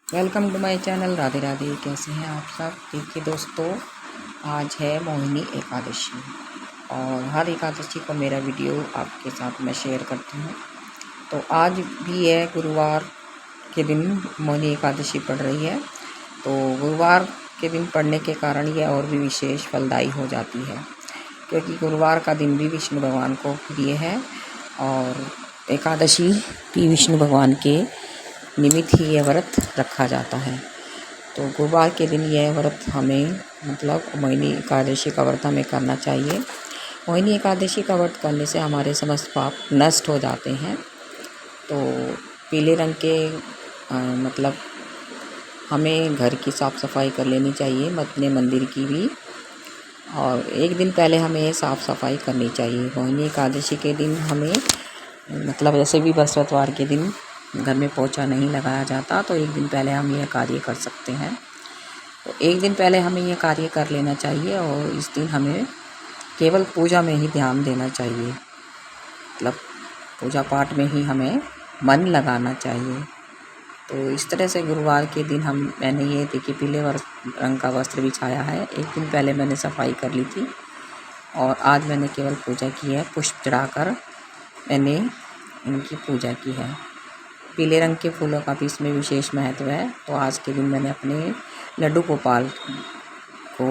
Welcome to my channel. Radhe Radhe. कैसे हैं आप सब? देखिए दोस्तों, आज है मोहिनी एकादशी और हर एकादशी को मेरा वीडियो आपके साथ मैं शेयर करती हूँ। तो आज भी है गुरुवार के दिन मोहिनी एकादशी पड़ रही है। तो गुरुवार के दिन पढ़ने के कारण ये और भी विशेष फलदायी हो जाती है, क्योंकि गुरुवार का दिन भी विष्णु भगवान को प्रिय है और एकादशी भी विष्णु भगवान के निमित्त ही यह व्रत रखा जाता है। तो गुरुवार के दिन यह व्रत हमें मोहिनी एकादशी का व्रत हमें करना चाहिए। मोहिनी एकादशी का व्रत करने से हमारे समस्त पाप नष्ट हो जाते हैं। तो पीले रंग के हमें घर की साफ़ सफाई कर लेनी चाहिए, अपने मंदिर की भी, और एक दिन पहले हमें साफ़ सफाई करनी चाहिए। मोहिनी एकादशी के दिन हमें जैसे भी बृहस्पतिवार के दिन घर में पोछा नहीं लगाया जाता, तो एक दिन पहले हम यह कार्य कर सकते हैं। तो एक दिन पहले हमें यह कार्य कर लेना चाहिए और इस दिन हमें केवल पूजा में ही ध्यान देना चाहिए, पूजा पाठ में ही हमें मन लगाना चाहिए। तो इस तरह से गुरुवार के दिन मैंने ये देखिए पीले रंग का वस्त्र बिछाया है। एक दिन पहले मैंने सफाई कर ली थी और आज मैंने केवल पूजा की है। पुष्प चढ़ाकर मैंने इनकी पूजा की है। पीले रंग के फूलों का भी इसमें विशेष महत्व है। तो आज के दिन मैंने अपने लड्डू गोपाल को,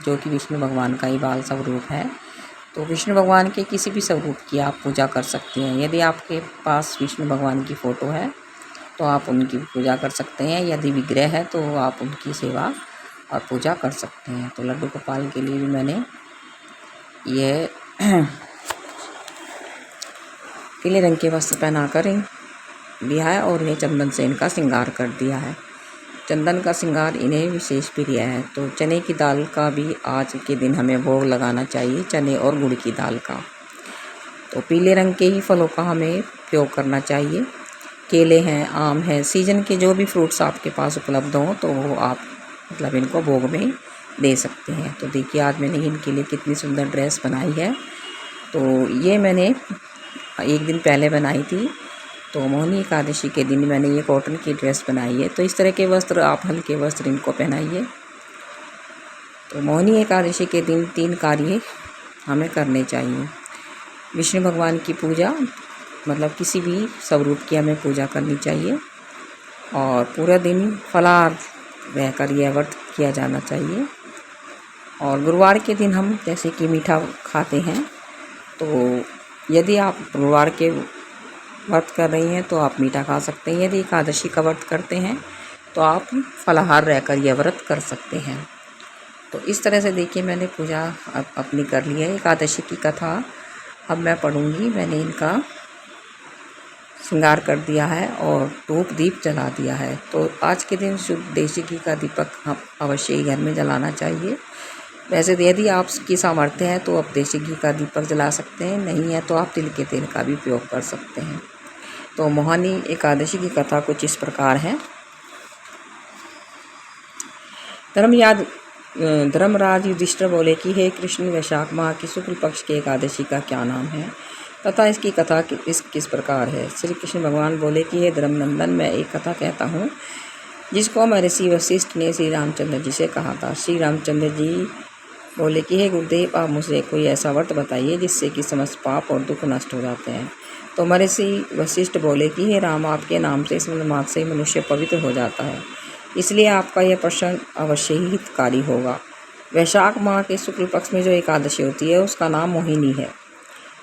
जो कि विष्णु भगवान का ही बाल स्वरूप है, तो विष्णु भगवान के किसी भी स्वरूप की आप पूजा कर सकते हैं। यदि आपके पास विष्णु भगवान की फ़ोटो है तो आप उनकी पूजा कर सकते हैं, यदि विग्रह है तो आप उनकी सेवा और पूजा कर सकते हैं। तो लड्डू गोपाल के लिए भी मैंने ये पीले रंग के वस्त्र पहनाकर दिया है और इन्हें चंदन से इनका श्रृंगार कर दिया है। चंदन का श्रृंगार इन्हें विशेष प्रिय है। तो चने की दाल का भी आज के दिन हमें भोग लगाना चाहिए, चने और गुड़ की दाल का। तो पीले रंग के ही फलों का हमें प्रयोग करना चाहिए। केले हैं, आम है, सीजन के जो भी फ्रूट्स आपके पास उपलब्ध हों तो वो आप इनको भोग में दे सकते हैं। तो देखिए आज मैंने इनके लिए कितनी सुंदर ड्रेस बनाई है। तो ये मैंने एक दिन पहले बनाई थी। तो मोहिनी एकादशी के दिन मैंने ये कॉटन की ड्रेस बनाई है। तो इस तरह के वस्त्र आप हल्के वस्त्र इनको पहनाइए। तो मोहिनी एकादशी के दिन 3 कार्य हमें करने चाहिए। विष्णु भगवान की पूजा, किसी भी स्वरूप की हमें पूजा करनी चाहिए और पूरा दिन फलाहार रहकर यह व्रत किया जाना चाहिए। और गुरुवार के दिन हम जैसे कि मीठा खाते हैं, तो यदि आप गुरुवार के व्रत कर रही हैं तो आप मीठा खा सकते हैं। यदि एकादशी का व्रत करते हैं तो आप फलाहार रहकर यह व्रत कर सकते हैं। तो इस तरह से देखिए मैंने पूजा अपनी कर ली है। एकादशी की कथा अब मैं पढ़ूंगी। मैंने इनका श्रृंगार कर दिया है और धूप दीप जला दिया है। तो आज के दिन शुद्ध देसी घी का दीपक हम अवश्य ही घर में जलाना चाहिए। वैसे यदि आपकी सामर्थ्य है तो आप देसी घी का दीपक जला सकते हैं, नहीं है तो आप तिल के तेल का भी प्रयोग कर सकते हैं। तो मोहिनी एकादशी की कथा कुछ इस प्रकार है। धर्मराज युधिष्ठिर बोले कि हे कृष्ण, वैशाख माह की शुक्ल पक्ष के एकादशी का क्या नाम है तथा इसकी कथा किस प्रकार है? श्री कृष्ण भगवान बोले कि हे धर्मनंदन, मैं एक कथा कहता हूँ जिसको महर्षि वशिष्ठ ने श्री रामचंद्र जी से कहा था। श्री रामचंद्र जी बोले कि हे गुरुदेव, आप मुझे कोई ऐसा व्रत बताइए जिससे कि समस्त पाप और दुख नष्ट हो जाते हैं। तो महर्षि वशिष्ठ बोले कि हे राम, आपके नाम से मात्र से मनुष्य पवित्र हो जाता है, इसलिए आपका यह प्रश्न अवश्य ही हितकारी होगा। वैशाख माह के शुक्ल पक्ष में जो एकादशी होती है उसका नाम मोहिनी है।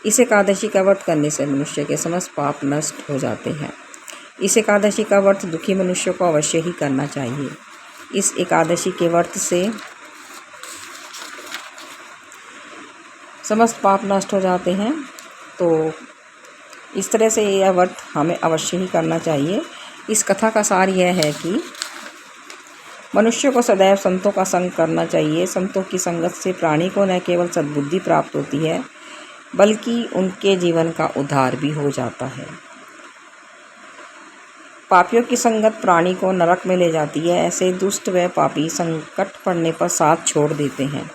इस एकादशी का व्रत करने से मनुष्य के समस्त पाप नष्ट हो जाते हैं। इस एकादशी का व्रत दुखी मनुष्य को अवश्य ही करना चाहिए। इस एकादशी के व्रत से समस्त पाप नष्ट हो जाते हैं। तो इस तरह से यह व्रत हमें अवश्य ही करना चाहिए। इस कथा का सार यह है कि मनुष्य को सदैव संतों का संग करना चाहिए। संतों की संगत से प्राणी को न केवल सद्बुद्धि प्राप्त होती है बल्कि उनके जीवन का उद्धार भी हो जाता है। पापियों की संगत प्राणी को नरक में ले जाती है। ऐसे दुष्ट व पापी संकट पड़ने पर साथ छोड़ देते हैं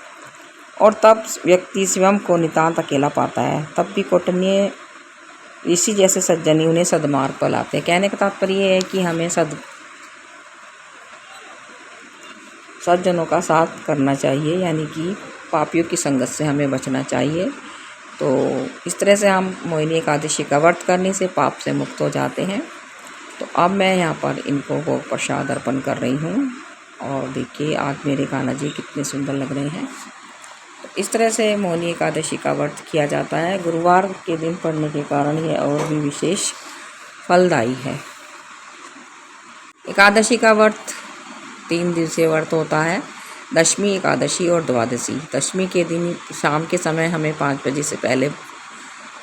और तब व्यक्ति स्वयं को नितांत अकेला पाता है। तब भी कौटिल्य ऋषि जैसे सज्जन ही उन्हें सद्मार्ग पर लाते हैं। कहने का तात्पर्य है कि हमें सज्जनों का साथ करना चाहिए, यानी कि पापियों की संगत से हमें बचना चाहिए। तो इस तरह से हम मोहिनी एकादशी का व्रत करने से पाप से मुक्त हो जाते हैं। तो अब मैं यहाँ पर इनको भोग प्रसाद अर्पण कर रही हूँ। और देखिए आज मेरे कान्हा जी कितने सुंदर लग रहे हैं। तो इस तरह से मोहिनी एकादशी का व्रत किया जाता है। गुरुवार के दिन पड़ने के कारण यह और भी विशेष फलदायी है। एकादशी का व्रत 3 दिवसीय व्रत होता है, दशमी, एकादशी और द्वादशी। दशमी के दिन शाम के समय हमें 5 बजे से पहले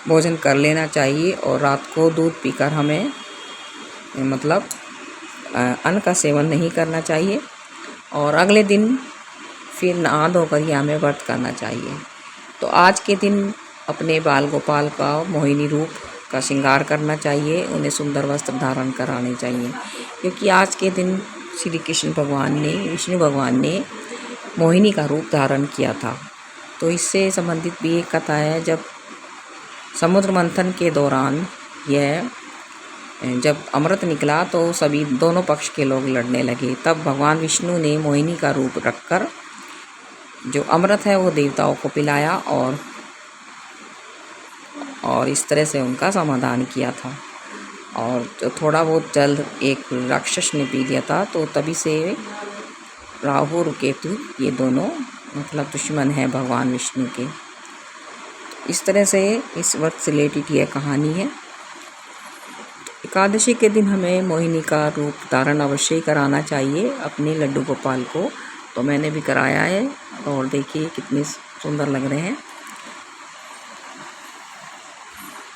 भोजन कर लेना चाहिए और रात को दूध पीकर हमें मतलब अन्न का सेवन नहीं करना चाहिए। और अगले दिन फिर नहा धोकर ही हमें व्रत करना चाहिए। तो आज के दिन अपने बाल गोपाल का मोहिनी रूप का श्रृंगार करना चाहिए, उन्हें सुंदर वस्त्र धारण कराने चाहिए, क्योंकि आज के दिन श्री कृष्ण भगवान ने, विष्णु भगवान ने मोहिनी का रूप धारण किया था। तो इससे संबंधित भी एक कथा है। जब समुद्र मंथन के दौरान जब अमृत निकला तो सभी दोनों पक्ष के लोग लड़ने लगे। तब भगवान विष्णु ने मोहिनी का रूप रखकर जो अमृत है वो देवताओं को पिलाया और इस तरह से उनका समाधान किया था। और जो थोड़ा बहुत जल एक राक्षस ने पी लिया था, तो तभी से राहु और केतु ये दोनों मतलब दुश्मन हैं भगवान विष्णु के। इस तरह से इस व्रत से रिलेटेड यह कहानी है। एकादशी के दिन हमें मोहिनी का रूप धारण अवश्य ही कराना चाहिए अपने लड्डू गोपाल को। तो मैंने भी कराया है और देखिए कितने सुंदर लग रहे हैं।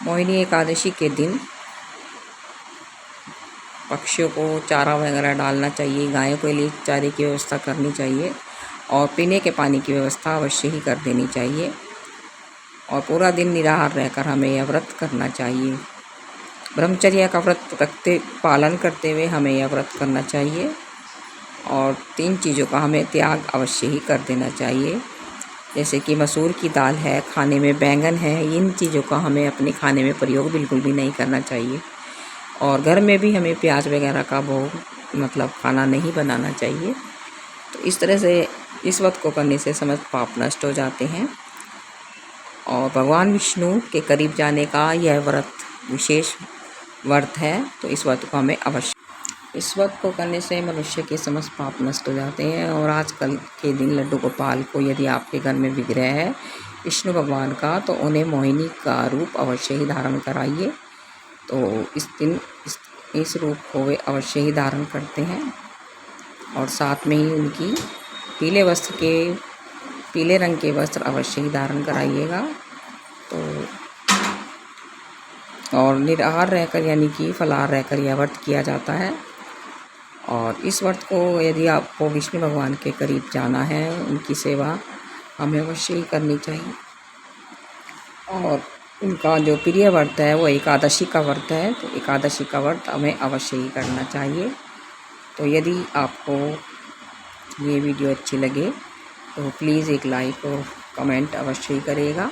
मोहिनी एकादशी के दिन पक्षियों को चारा वगैरह डालना चाहिए, गायों के लिए चारे की व्यवस्था करनी चाहिए और पीने के पानी की व्यवस्था अवश्य ही कर देनी चाहिए। और पूरा दिन निराहार रहकर हमें यह व्रत करना चाहिए। ब्रह्मचर्य का व्रत पालन करते हुए हमें यह व्रत करना चाहिए। और 3 चीज़ों का हमें त्याग अवश्य ही कर देना चाहिए, जैसे कि मसूर की दाल है, खाने में बैंगन है, इन चीज़ों का हमें अपने खाने में प्रयोग बिल्कुल भी नहीं करना चाहिए। और घर में भी हमें प्याज वगैरह का भोग मतलब खाना नहीं बनाना चाहिए। तो इस तरह से इस व्रत को करने से समस्त पाप नष्ट हो जाते हैं और भगवान विष्णु के करीब जाने का यह व्रत विशेष व्रत है। तो इस व्रत को हमें अवश्य, इस व्रत को करने से मनुष्य के समस्त पाप नष्ट हो जाते हैं। और आजकल के दिन लड्डू गोपाल को यदि आपके घर में विग्रह है विष्णु भगवान का, तो उन्हें मोहिनी का रूप अवश्य ही धारण कराइए। तो इस दिन इस रूप को वे अवश्य ही धारण करते हैं और साथ में ही उनकी पीले रंग के वस्त्र अवश्य ही धारण कराइएगा। तो और निराहार रहकर यानी कि फलाहार रहकर यह व्रत किया जाता है। और इस व्रत को यदि आपको विष्णु भगवान के करीब जाना है, उनकी सेवा हमें अवश्य ही करनी चाहिए। और उनका जो प्रिय व्रत है वो एकादशी का व्रत है। तो एकादशी का व्रत हमें अवश्य ही करना चाहिए। तो यदि आपको ये वीडियो अच्छी लगे तो प्लीज़ एक लाइक और कमेंट अवश्य ही करिएगा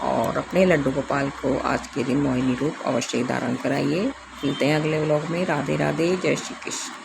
और अपने लड्डू गोपाल को आज के दिन मोहिनी रूप अवश्य ही धारण कराइए। मिलते हैं अगले व्लॉग में। राधे राधे, जय श्री कृष्ण।